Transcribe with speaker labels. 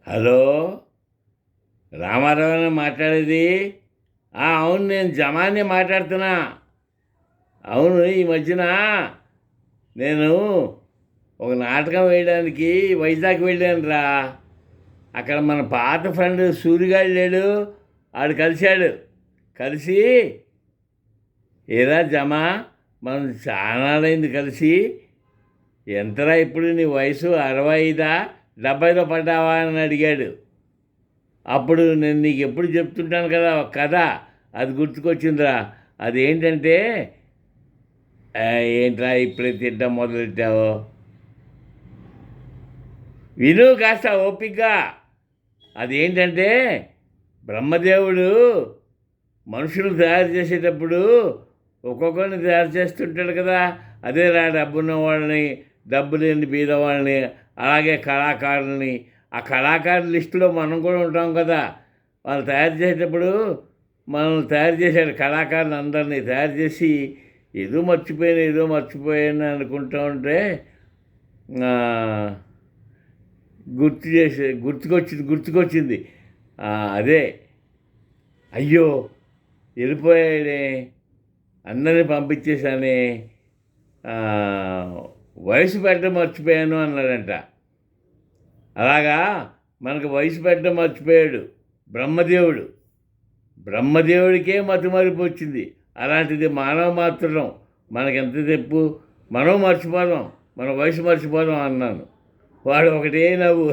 Speaker 1: Hello, రామారావుని మాట్లాడేది? అవును, నేను జమాని మాట్లాడుతున్నా. అవును, ఈ మధ్యన నేను ఒక నాటకం వేయడానికి వైజాగ్ వెళ్ళాను రా. అక్కడ మన పాత ఫ్రెండ్ సూరిగాడు లేడు, ఆడు కలిశాడు. కలిసి, ఏరా జమా, మనం చాలాడైంది కలిసి, ఎంతరా ఇప్పుడు నీ వయసు? 65 70లో పడ్డావా అని అడిగాడు. అప్పుడు నేను నీకు ఎప్పుడు చెప్తుంటాను కదా ఒక కథ, అది గుర్తుకొచ్చిందిరా. అదేంటంటే, ఏంట్రా ఇప్పుడే తింటాం మొదలెట్టావు? విను కాస్త ఓపికగా. అదేంటంటే, బ్రహ్మదేవుడు మనుషులు తయారు చేసేటప్పుడు ఒక్కొక్కరిని తయారు చేస్తుంటాడు కదా. అదే రా, డబ్బున్న వాళ్ళని, డబ్బు లేని బీదవాళ్ళని, అలాగే కళాకారులని. ఆ కళాకారుల లిస్టులో మనం కూడా ఉంటాం కదా. వాళ్ళు తయారు చేసేటప్పుడు మనల్ని తయారు చేశాడు, కళాకారులు అందరినీ తయారు చేసి, ఏదో మర్చిపోయాను అనుకుంటూ ఉంటే గుర్తుకొచ్చింది. అదే, అయ్యో వెళ్ళిపోయాడే, అందరినీ పంపించేశానే, వయసు పెట్టడం మర్చిపోయాను అన్నాడంట. అలాగా మనకు వయసు పెట్టడం మర్చిపోయాడు బ్రహ్మదేవుడు. బ్రహ్మదేవుడికే మతిమరుపు వచ్చింది. అలాంటిది మానవ మాత్రం మనకెంత తెప్పు, మనం మర్చిపోదాం, మన వయసు మర్చిపోదాం అన్నాను. వాడు ఒకటే నవ్వు.